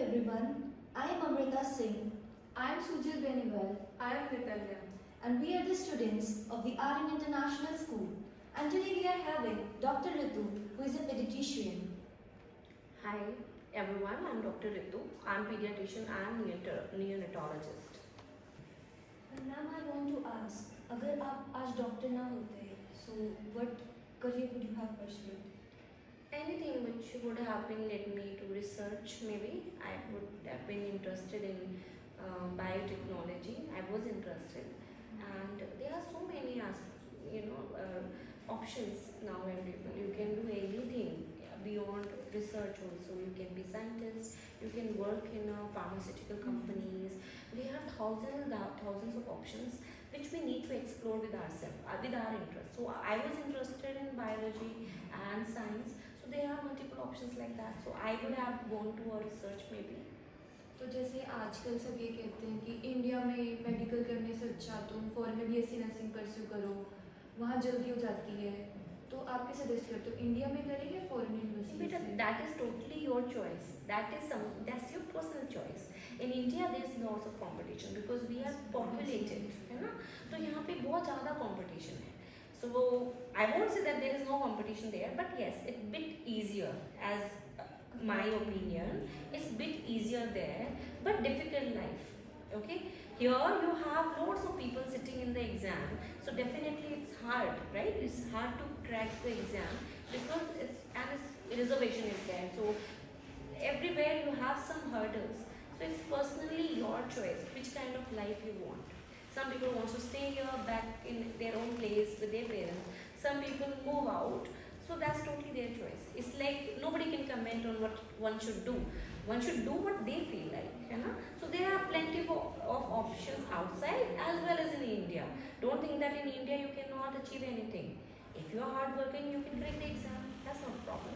everyone, I am Amrita Singh. I am Sujil Beniwal. I am Nitalya. And we are the students of the RN International School. And today we are having Dr. Ritu, who is a pediatrician. Hi everyone, I'm Dr. Ritu. I'm pediatrician and neonatologist. Ma'am, I want to ask, अगर आप आज doctor ना होते, so what career would you have pursued? Anything which would have been led me to research, maybe I would have been interested in biotechnology. I was interested, and there are so many options now available. You can do anything beyond research also. You can be scientist, you can work in pharmaceutical companies. We have thousands of options which we need to explore with ourselves, with our interest. So I was interested in biology and science. So there are multiple options like that. So I would have gone to a research maybe. तो जैसे आजकल सब ये कहते हैं कि India में medical करने से अच्छा तुम फॉरेन में बीएससी नर्सिंग परस्यू करो, वहाँ जल्दी हो जाती है. तो आप क्या सजेस्ट करते हो, इंडिया में करें या foreign university? Beta, that is totally your choice. That's your personal choice. In India, there's lots of competition because we are populated, है ना? तो यहाँ पे बहुत ज़्यादा competition है. So I won't say that there is no competition there, but yes, it's a bit easier as my opinion. It's a bit easier there, but difficult life. Okay, here you have lots of people sitting in the exam, so definitely it's hard, right? It's hard to crack the exam because reservation is there. So everywhere you have some hurdles. So it's personally your choice which kind of life you want. Some people want to stay here back in their own place with their parents. Some people move out. So that's totally their choice. It's like nobody can comment on what one should do. One should do what they feel like, you know. So there are plenty of options outside as well as in India. Don't think that in India you cannot achieve anything. If you are hardworking, you can crack the exam. That's not a problem.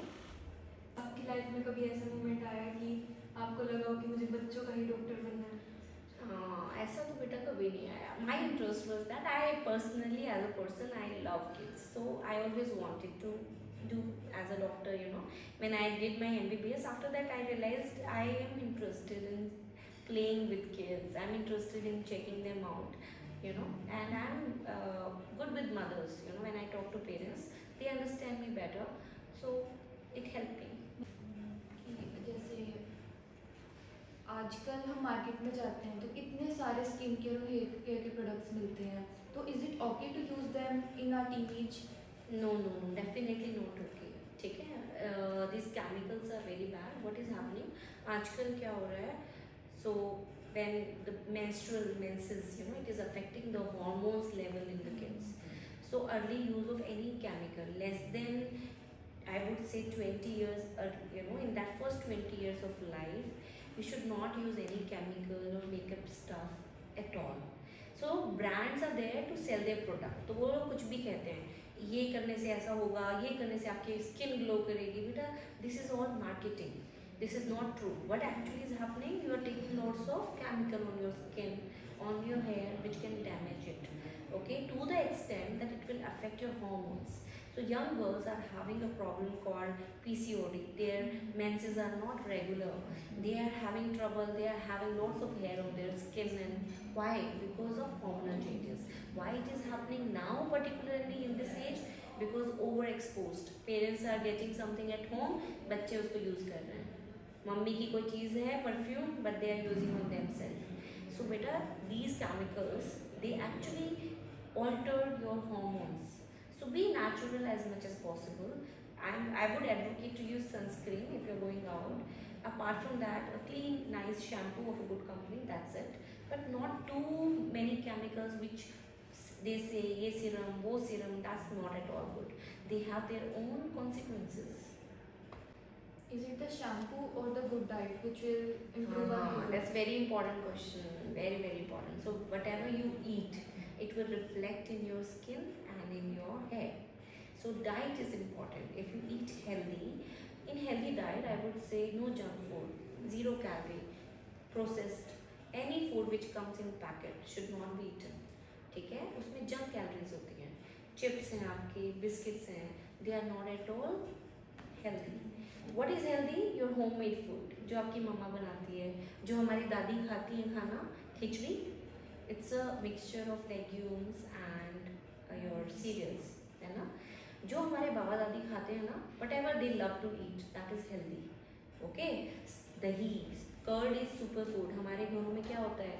आपकी life में कभी ऐसा moment आया कि आपको लगा हो कि मुझे बच्चों का ही डॉक्टर बनना है? ऐसा तो बेटा कभी नहीं आया. My interest was that I personally as a person I love kids. So I always wanted to do as a doctor, you know. When I did my MBBS, after that I realized I am interested in playing with kids. I'm interested in checking them out, you know. And I'm good with mothers, you know. When I talk to parents, they understand me better. So it helped me. जैसे आजकल हम market में जाते हैं तो इतने सारे skin care और हेयर केयर के प्रोडक्ट्स मिलते हैं, तो is it okay to use them in our teenage? No, definitely not okay. ठीक है, these chemicals are very bad. What is happening? आजकल क्या हो रहा है? So when the menses, you know, it is affecting the hormones level in the kids. So early use of any chemical less than, I would say 20 years, you know, in that first 20 years of life, we should not use any chemical or makeup stuff at all. So brands are there to sell their product. तो वो लोग कुछ भी कहते हैं, ये करने से ऐसा होगा, ये करने से आपकी स्किन ग्लो करेगी. बेटा, this is all marketing. This is not true. What actually is happening? You are taking lots of chemical on your skin, on your hair, which can damage it. Okay, to the extent that it will affect your hormones. So young girls are having a problem called PCOD. Their menses are not regular. They are having trouble. They are having lots of hair on their skin. And why? Because of hormonal changes. Why it is happening now, particularly in this age? Because overexposed. Parents are getting something at home, बच्चे उसको use कर रहे हैं. Mummy की कोई चीज़ है perfume, but they are using on themselves. So बेटा, these chemicals, they actually alter your hormones. So be natural as much as possible. I would advocate to use sunscreen if you're going out. Apart from that, a clean, nice shampoo of a good company, that's it. But not too many chemicals which they say, ye serum, wo serum, that's not at all good. They have their own consequences. Is it the shampoo or the good diet which will improve our hair? That's very important question. Very, very important. So whatever you eat, it will reflect in your skin and in your hair. So diet is important. If you eat healthy, in healthy diet I would say no junk food, 0 calorie, processed, any food which comes in packet should not be eaten. ठीक है, उसमें junk calories होती हैं. Chips हैं आपके, biscuits हैं, they are not at all healthy. What is healthy? Your homemade food, जो आपकी मम्मा बनाती है, जो हमारी दादी खाती है खाना, खिचड़ी. It's a mixture of legumes and your cereals, है ना. जो हमारे बाबा दादी खाते हैं ना, whatever they love to eat, that is healthy. Okay? दही, curd is super food. हमारे घरों में क्या होता है?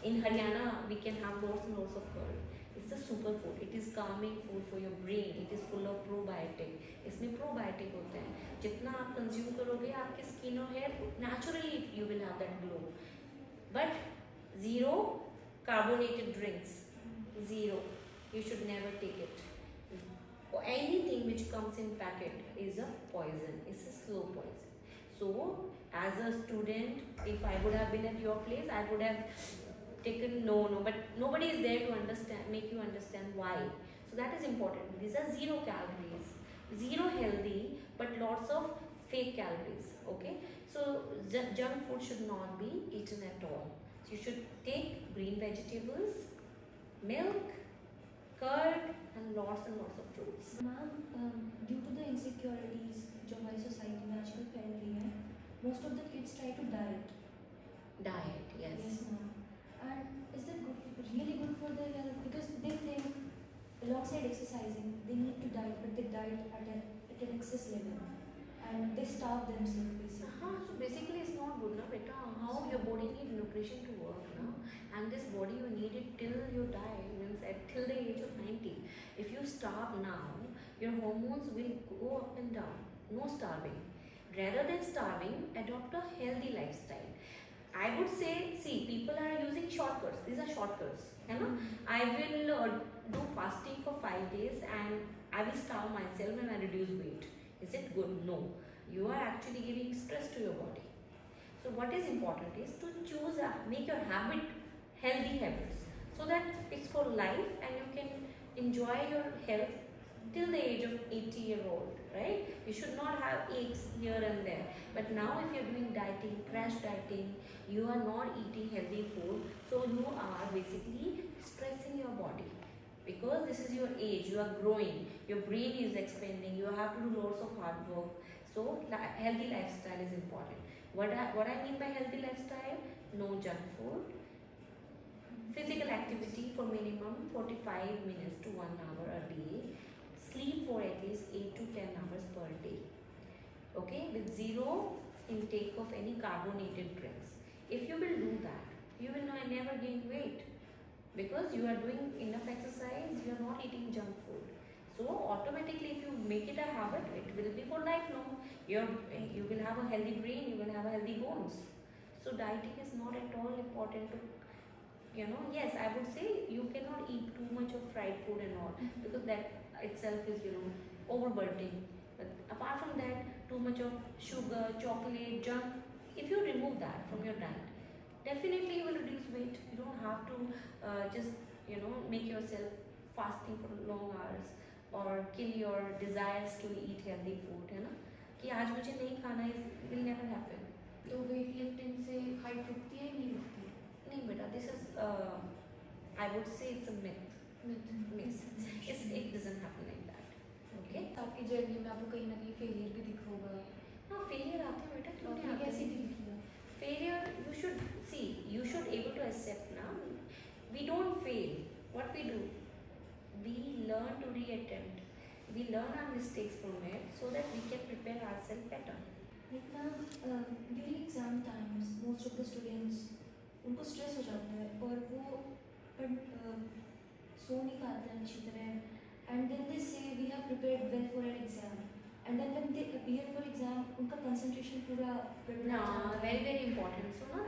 In Haryana, we can have lots and lots of curd. It's a super food. It is calming food for your brain. It is full of probiotic. इसमें probiotic होते हैं. जितना आप कंज्यूम करोगे आपके स्किन और hair naturally you will have that glow. But zero carbonated drinks. Zero. You should never take it. Anything which comes in packet is a poison. It's a slow poison. So as a student, if I would have been at your place, I would have taken no, but nobody is there to understand, make you understand why. So that is important. These are zero calories, zero healthy, but lots of fake calories. Okay, so junk food should not be eaten at all. So you should take green vegetables, milk, curd, and lots of fruits. Ma'am due to the insecurities जो हमारी society में आजकल फैल रही है, most of the kids try to diet. Diet, yes. Yes, ma'am. And is that good, really good for their health? Because they think alongside exercising, they need to diet, but they diet at an excess level, and they starve themselves basically. So basically it's not good na beta. How your body need nutrition to work na, and this body you need it till you die, means till the age of 90. If you starve now, your hormones will go up and down. No starving. Rather than starving, adopt a healthy lifestyle. I would say, see, people are using shortcuts. These are shortcuts, है ना? I will do fasting for 5 days and I will starve myself and I reduce weight. Is it good? No. You are actually giving stress to your body. So what is important is to choose, make your habit healthy habits, so that it's for life and you can enjoy your health till the age of 80-year-old, right? You should not have aches here and there. But now if you're doing dieting, crash dieting, you are not eating healthy food, so you are basically stressing your body. Because this is your age, you are growing, your brain is expanding, you have to do lots of hard work. So healthy lifestyle is important. What I mean by healthy lifestyle? No junk food. Physical activity for minimum 45 minutes to 1 hour a day. Sleep for at least 8 to 10 hours per day. Okay, with zero intake of any carbonated drinks. If you will do that, you will never gain weight, because you are doing enough exercise, you are not eating junk food. So automatically if you make it a habit, it will be for lifelong. You will have a healthy brain, you will have a healthy bones. So dieting is not at all important to, yes, I would say you cannot eat too much of fried food and all, because that itself is, overburdening. But apart from that, too much of sugar, chocolate, junk, if you remove that from your diet, definitely you will reduce weight. You don't have to just, make yourself fasting for long hours or kill your desires to eat healthy food, है ना? कि आज मुझे नहीं खाना है, will never happen. तो weight lifting से हाइट रुकती है नहीं रुकती? नहीं बेटा, this is I would say it's a myth. It doesn't happen like that. Okay? आपकी जर्नी में आपको कहीं ना कहीं फेलियर भी दिखा होगा. हाँ, फेलियर आते हैं बेटा, क्यों नहीं आपने आते? कैसे डील किया? Failure, you should able to accept now. We don't fail. What we do? We learn to reattempt. We learn our mistakes from it so that we can prepare ourselves better. Like ma'am, during exam times, most of the students उनको stress हो जाता है और वो सो नहीं पाते हैं अच्छी तरह, and then they say we have prepared well for an exam, and then when they appear for exam उनका concentration पूरा गड़बड़ No, जाता है. very important. So ना,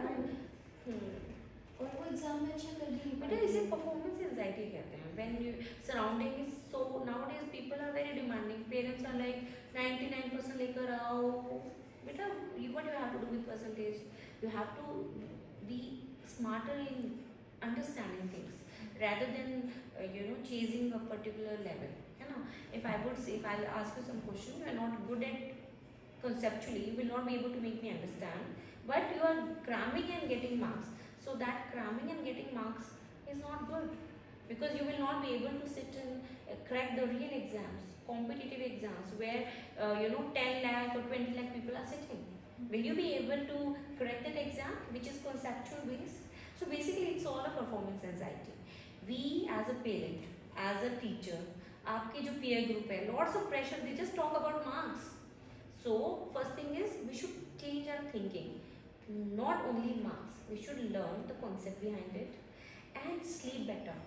और वो एग्जाम में अच्छा कर नहीं बेटा इसे performance anxiety कहते हैं. When you surrounding is so, nowadays people are very demanding. Parents are like 99% लेकर आओ. बेटा, what you have to do with percentage? You have to be smarter in understanding things rather than chasing a particular level. If I would say, if I'll ask you some question, you are not good at conceptually, you will not be able to make me understand, but you are cramming and getting marks. So that cramming and getting marks is not good, because you will not be able to sit and crack the real exams. competitive exams where 10 lakh or 20 lakh people are sitting. Will you be able to correct that exam, which is conceptual based? So basically, it's all a performance anxiety. We as a parent, as a teacher, आपके जो peer group है, lots of pressure. They just talk about marks. So first thing is we should change our thinking. Not only marks, we should learn the concept behind it and sleep better.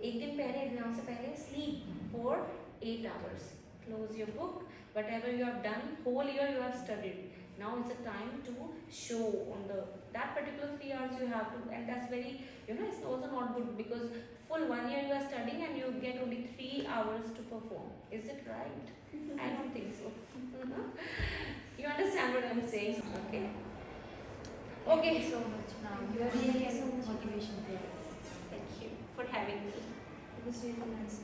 एक दिन पहले exam से पहले sleep for 8 hours. Close your book. Whatever you have done, whole year you have studied. Now is the time to show on that particular 3 hours you have to, and that's very, it's also not good because full 1 year you are studying and you get only 3 hours to perform. Is it right? I don't think so. You understand what I'm saying? Okay. Thank you so much, ma'am. You are really a motivation for us. Thank you for having me. It was really nice.